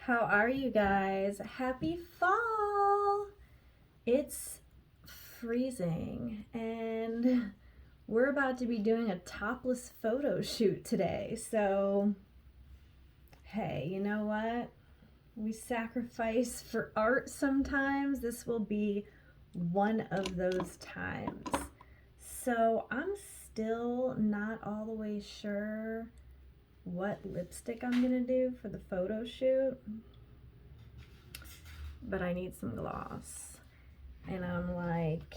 How are you guys? Happy fall! It's freezing and we're about to be doing a topless photo shoot today. So, hey, you know what? We sacrifice for art sometimes. This will be one of those times. So, I'm still not all the way sure what lipstick I'm gonna do for the photo shoot, but I need some gloss, and I'm like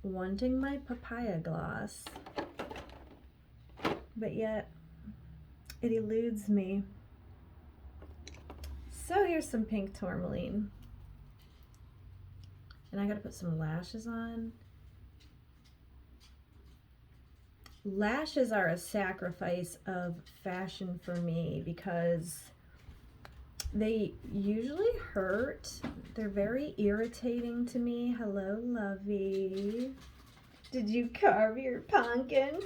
wanting my papaya gloss, but yet it eludes me. So here's some pink tourmaline, and I gotta put some lashes on. Lashes are a sacrifice of fashion for me because they usually hurt. They're very irritating to me. Hello, Lovey. Did you carve your pumpkin?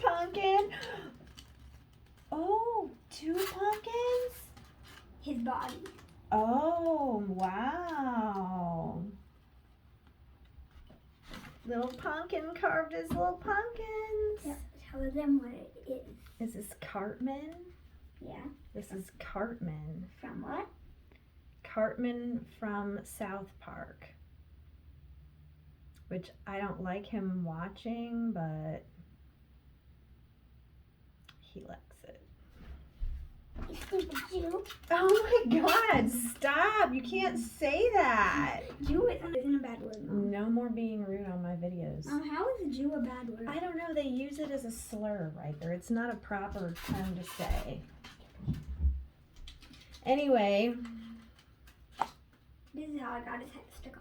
Oh, 2 pumpkins? His body. Oh, wow. Little pumpkin carved his little pumpkins. Yep. Tell them what it is. Is this Cartman? Yeah. This is Cartman. From what? Cartman from South Park. Which I don't like him watching, but he likes it. You stupid Jew. Oh my God, stop. You can't say that. Jew isn't a bad word, Mom. No more being rude on my videos. How is Jew a bad word? I don't know. They use it as a slur right there. It's not a proper term to say. Anyway. This is how I got his head stuck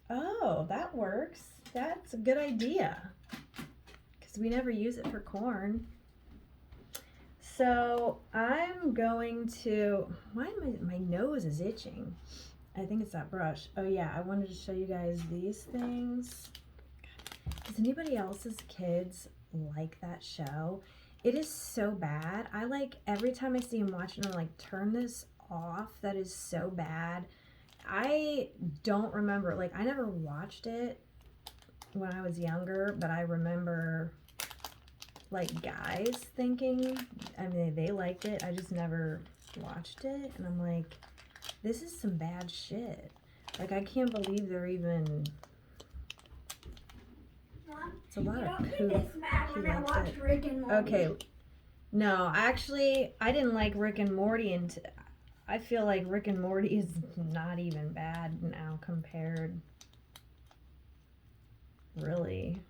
on. Oh, that works. That's a good idea. Because we never use it for corn. So I'm going to, my nose is itching. I think it's that brush. Oh yeah, I wanted to show you guys these things. Does anybody else's kids like that show? It is so bad. I like, every time I see him watching, I'm like, turn this off. That is so bad. I don't remember, like, I never watched it when I was younger, but I remember like guys thinking, I mean, they liked it. I just never watched it, and I'm like, this is some bad shit. Like, I can't believe they're even. Mom, It's a lot you of don't poop. make this mad when I watched Rick and Morty. Okay, no, actually, I didn't like Rick and Morty, and I feel like Rick and Morty is not even bad now compared. Really.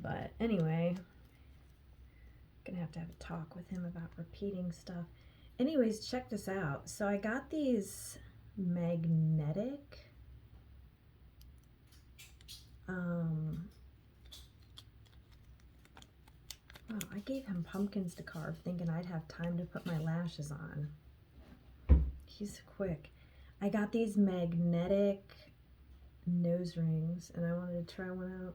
But anyway, gonna have to have a talk with him about repeating stuff. Anyways, check this out. So I got these magnetic oh, I gave him pumpkins to carve thinking I'd have time to put my lashes on. He's quick. I got these magnetic nose rings and I wanted to try one out.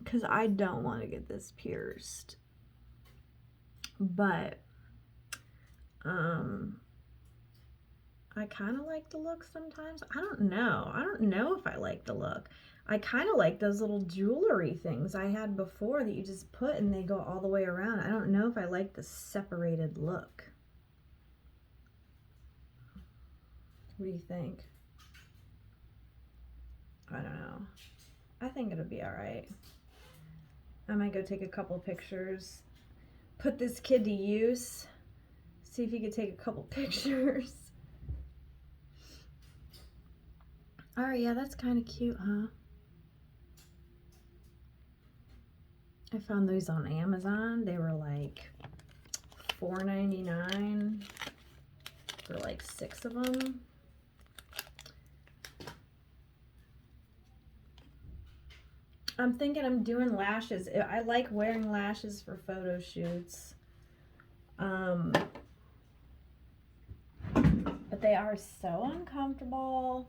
Because I don't want to get this pierced, but I kind of like the look sometimes. I don't know if I like the look. I kind of like those little jewelry things I had before that you just put and they go all the way around. I don't know if I like the separated look. What do you think? I don't know. I think it'll be all right. I might go take a couple pictures, put this kid to use, see if he could take a couple pictures. All right, yeah, that's kind of cute, huh? I found those on Amazon. They were like $4.99 for like 6 of them. I'm thinking I'm doing lashes. I like wearing lashes for photo shoots. But they are so uncomfortable.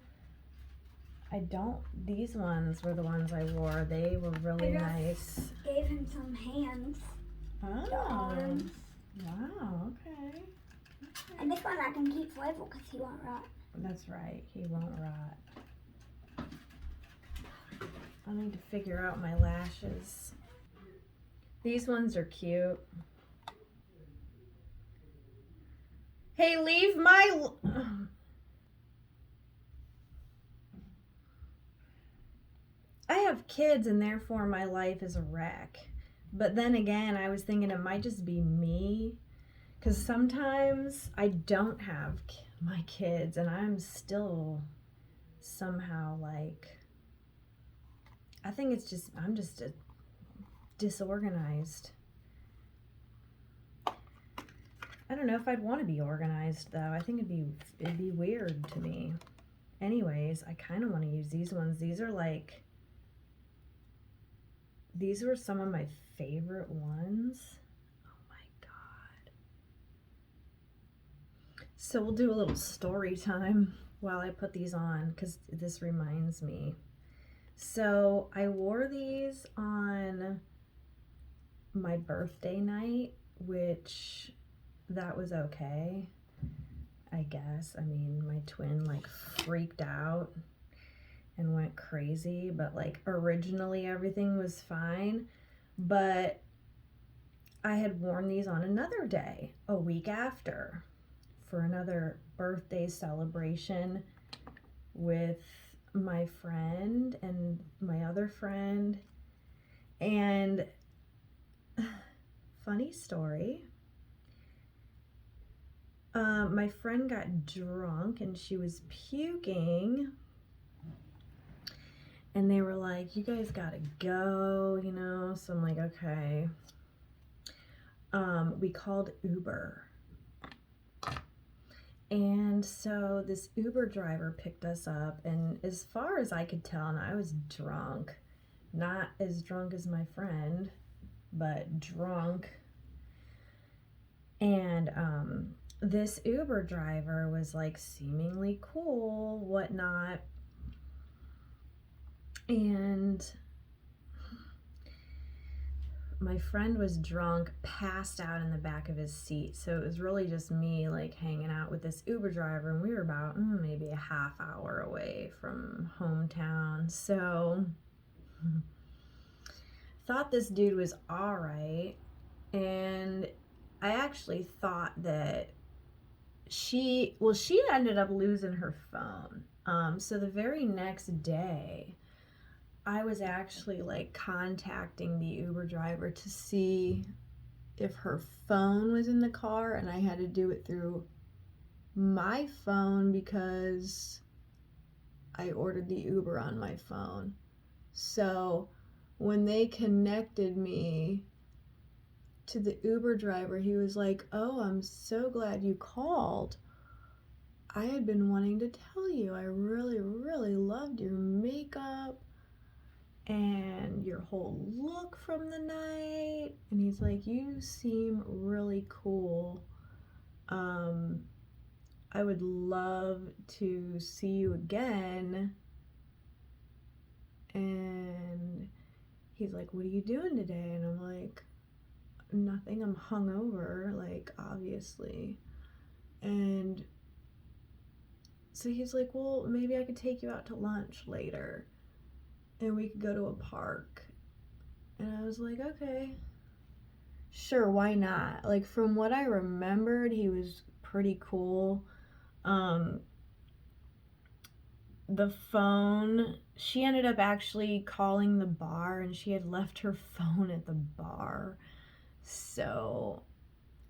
These ones were the ones I wore. They were really nice. Gave him some hands. Oh, Arms. wow, okay. And this one I can keep forever because he won't rot. That's right, he won't rot. I need to figure out my lashes. These ones are cute. Hey, leave my... I have kids and therefore my life is a wreck. But then again, I was thinking it might just be me. Because sometimes I don't have my kids and I'm still somehow like... I think it's just, I'm just disorganized. I don't know if I'd want to be organized though. I think it'd be weird to me. Anyways, I kind of want to use these ones. These are like, these were some of my favorite ones. Oh my God. So we'll do a little story time while I put these on because this reminds me. So I wore these on my birthday night, which that was okay, I guess. I mean, my twin like freaked out and went crazy, but like originally everything was fine. But I had worn these on another day, a week after, for another birthday celebration with my friend and my other friend. And funny story, my friend got drunk and she was puking and they were like, you guys gotta go, you know. So I'm like, okay. We called Uber. And so this Uber driver picked us up, and as far as I could tell, and I was drunk, not as drunk as my friend, but drunk. And this Uber driver was like seemingly cool, whatnot. And my friend was drunk, passed out in the back of his seat. So it was really just me like hanging out with this Uber driver, and we were about maybe a half hour away from hometown. So thought this dude was all right. And I actually thought that she ended up losing her phone. So the very next day, I was actually like contacting the Uber driver to see if her phone was in the car, and I had to do it through my phone because I ordered the Uber on my phone. So when they connected me to the Uber driver, he was like, oh, I'm so glad you called. I had been wanting to tell you, I really, really loved your makeup and your whole look from the night. And he's like, you seem really cool. I would love to see you again. And he's like, what are you doing today? And I'm like, nothing, I'm hungover, like, obviously. And so he's like, well, maybe I could take you out to lunch later and we could go to a park. And I was like, okay, sure, why not? Like, from what I remembered, he was pretty cool. The phone, she ended up actually calling the bar, and she had left her phone at the bar. So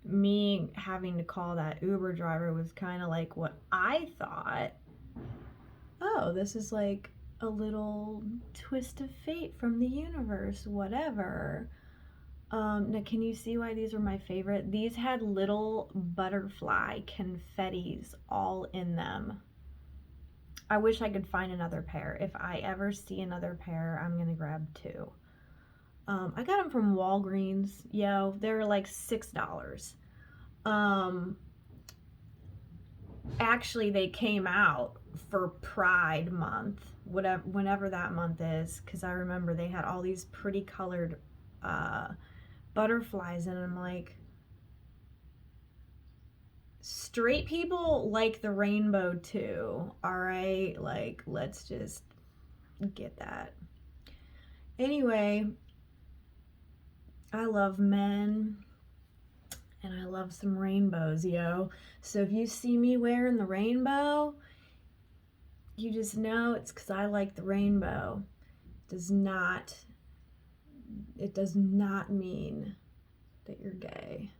me having to call that Uber driver was kind of like what I thought. Oh, this is like a little twist of fate from the universe, whatever. Now, can you see why these were my favorite? These had little butterfly confettis all in them. I wish I could find another pair. If I ever see another pair, I'm gonna grab two. I got them from Walgreens. Yo, they're like $6. Actually, they came out for Pride Month, whenever that month is, because I remember they had all these pretty colored butterflies, and I'm like, straight people like the rainbow too, all right? Like, let's just get that. Anyway, I love men, and I love some rainbows, yo. So if you see me wearing the rainbow, you just know it's because I like the rainbow. It does not mean that you're gay.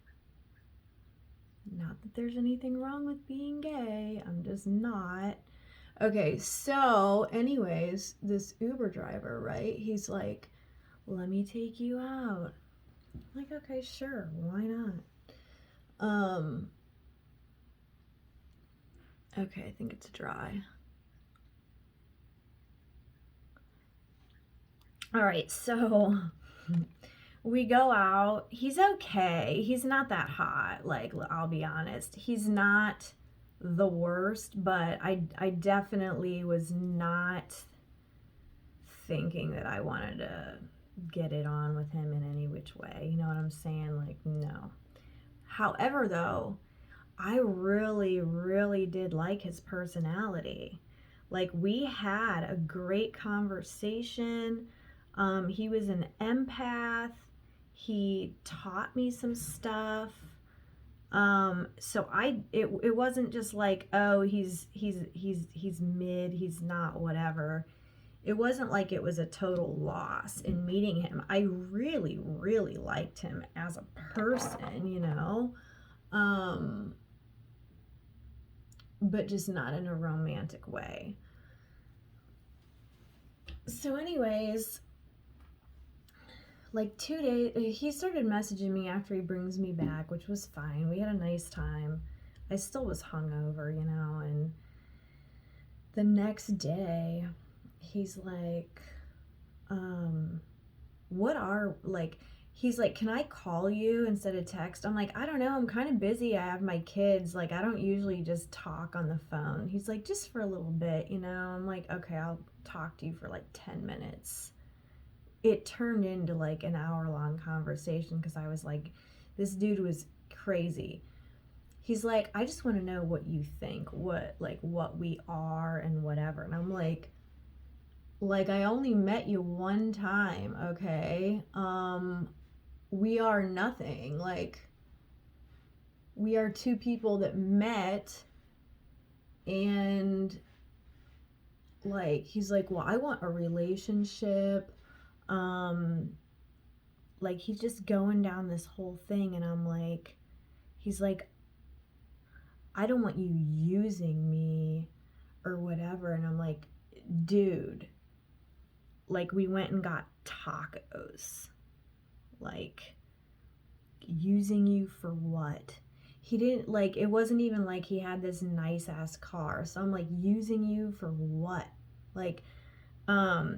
Not that there's anything wrong with being gay. I'm just not. Okay, so anyways, this Uber driver, right? He's like, let me take you out. I'm like, okay, sure, why not? Okay, I think it's dry. All right, so we go out. He's okay. He's not that hot. Like, I'll be honest. He's not the worst, but I definitely was not thinking that I wanted to get it on with him in any which way. You know what I'm saying? Like, no. However, though, I really, really did like his personality. Like, we had a great conversation. He was an empath. He taught me some stuff. So it wasn't just like, oh, he's mid, he's not whatever. It wasn't like it was a total loss in meeting him. I really, really liked him as a person, you know. But just not in a romantic way. So anyways, like 2 days, he started messaging me after he brings me back, which was fine. We had a nice time. I still was hungover, you know, and the next day, he's like, he's like, can I call you instead of text? I'm like, I don't know, I'm kind of busy. I have my kids. Like, I don't usually just talk on the phone. He's like, just for a little bit, you know? I'm like, okay, I'll talk to you for like 10 minutes. It turned into like an hour-long conversation because I was like, this dude was crazy. He's like, I just want to know what you think, what we are and whatever. And I'm like, I only met you one time, okay? We are nothing. Like, we are two people that met, and like, he's like, well, I want a relationship. Like, he's just going down this whole thing, and I'm like, he's like, I don't want you using me or whatever. And I'm like, dude, like, we went and got tacos. Like, using you for what? He didn't, like, it wasn't even like he had this nice ass car. So I'm like, using you for what? Like,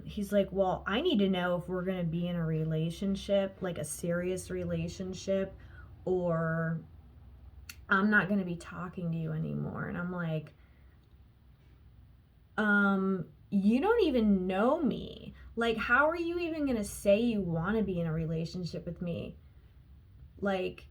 he's like, well, I need to know if we're gonna be in a relationship, like a serious relationship, or I'm not gonna be talking to you anymore. And I'm like, you don't even know me. Like, how are you even gonna say you want to be in a relationship with me? Like,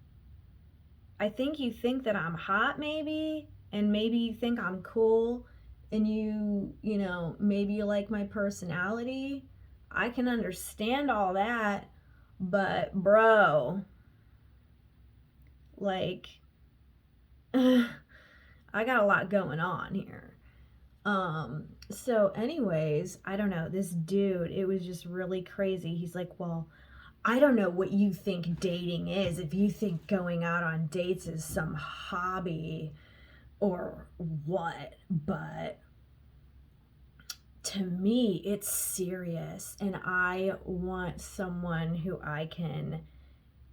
I think you think that I'm hot, maybe, and maybe you think I'm cool, and you know, maybe you like my personality. I can understand all that, but bro, like, I got a lot going on here. So anyways, I don't know, this dude, it was just really crazy. He's like, well, I don't know what you think dating is, if you think going out on dates is some hobby or what, but to me, it's serious, and I want someone who I can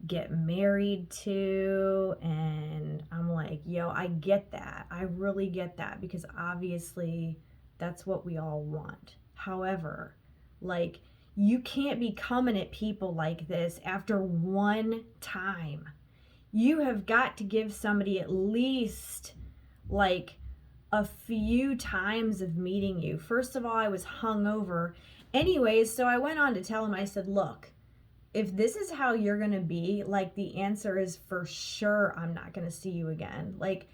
get married to. And I'm like, yo, I get that. I really get that, because obviously that's what we all want. However, like, you can't be coming at people like this after one time. You have got to give somebody at least like a few times of meeting you. First of all, I was hungover. Anyways, so I went on to tell him, I said, look, if this is how you're going to be, like, the answer is for sure I'm not going to see you again. Like,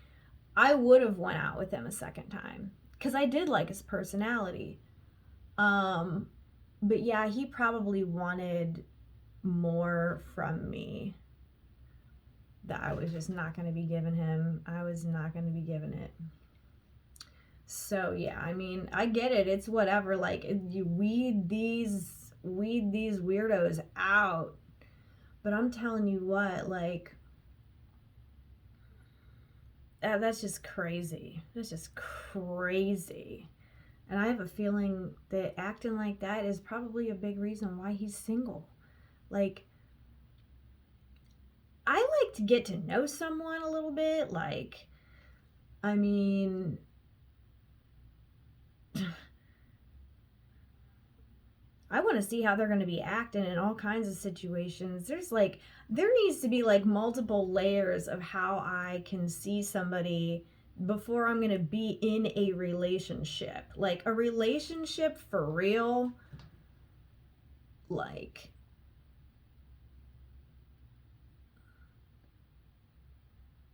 I would have went out with him a second time because I did like his personality. But yeah, he probably wanted more from me that I was just not going to be giving him. I was not going to be giving it. So yeah, I mean, I get it. It's whatever. Like, you weed these weirdos out. But I'm telling you what, like, that's just crazy. That's just crazy. And I have a feeling that acting like that is probably a big reason why he's single. Like, I like to get to know someone a little bit. Like, I mean, I want to see how they're going to be acting in all kinds of situations. There needs to be like multiple layers of how I can see somebody before I'm going to be in a relationship. Like, a relationship for real, like,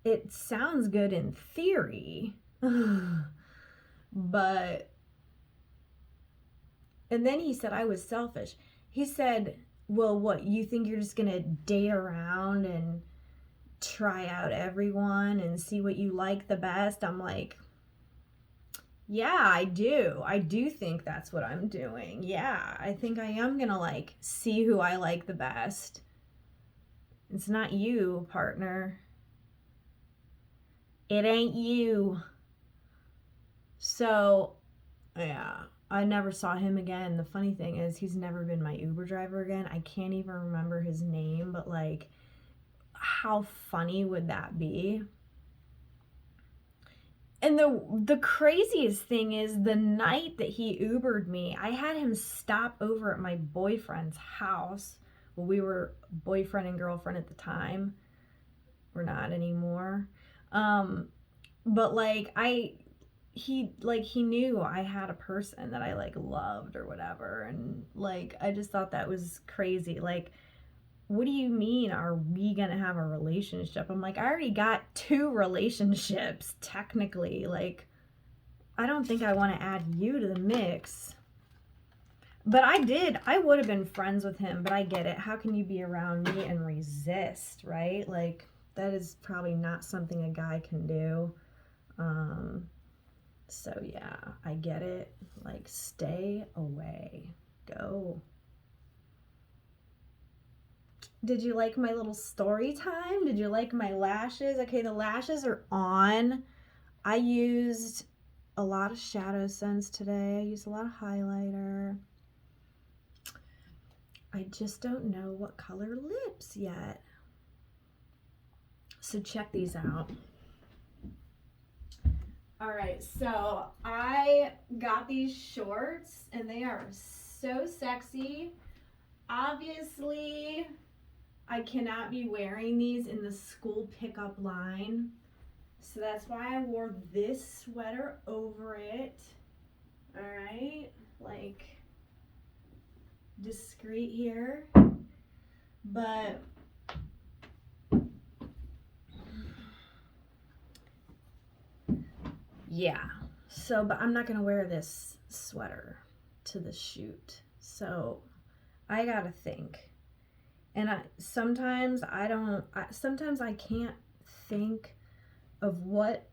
it sounds good in theory, but, and then he said I was selfish. He said, well, what, you think you're just gonna date around and try out everyone and see what you like the best? I'm like, yeah, I do think that's what I'm doing. Yeah, I think I am gonna, like, see who I like the best. It's not you, partner. It ain't you. So, yeah, I never saw him again. The funny thing is, he's never been my Uber driver again. I can't even remember his name, but, like, how funny would that be? And the craziest thing is, the night that he Ubered me, I had him stop over at my boyfriend's house. Well, we were boyfriend and girlfriend at the time. We're not anymore. But like, he knew I had a person that I, like, loved or whatever, and, like, I just thought that was crazy. Like, what do you mean, are we gonna have a relationship? I'm like, I already got 2 relationships, technically. Like, I don't think I want to add you to the mix. But I would have been friends with him, but I get it. How can you be around me and resist, right? Like, that is probably not something a guy can do. So yeah, I get it. Like, stay away. Go. Did you like my little story time? Did you like my lashes? Okay, the lashes are on. I used a lot of Shadow Sense today. I used a lot of highlighter. I just don't know what color lips yet. So check these out. All right, so I got these shorts and they are so sexy. Obviously, I cannot be wearing these in the school pickup line. So that's why I wore this sweater over it. All right, like, discreet here. But yeah, so, but I'm not gonna wear this sweater to the shoot. So I gotta think. And sometimes I can't think of what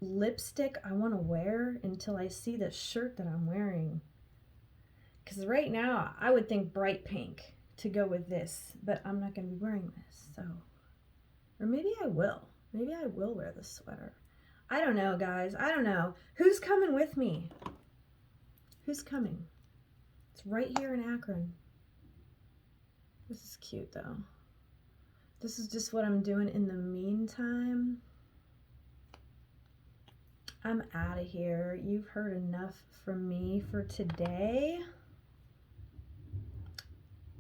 lipstick I want to wear until I see the shirt that I'm wearing. Because right now, I would think bright pink to go with this, but I'm not going to be wearing this, so. Or maybe I will. Maybe I will wear this sweater. I don't know, guys. I don't know. Who's coming with me? Who's coming? It's right here in Akron. This is cute, though. This is just what I'm doing in the meantime. I'm out of here. You've heard enough from me for today.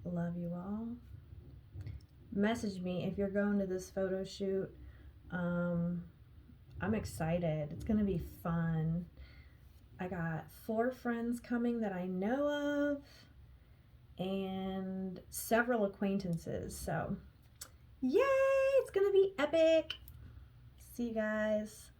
Love you all. Message me if you're going to this photo shoot. I'm excited. It's gonna be fun. I got 4 friends coming that I know of and several acquaintances. So, yay! It's gonna be epic. See you guys.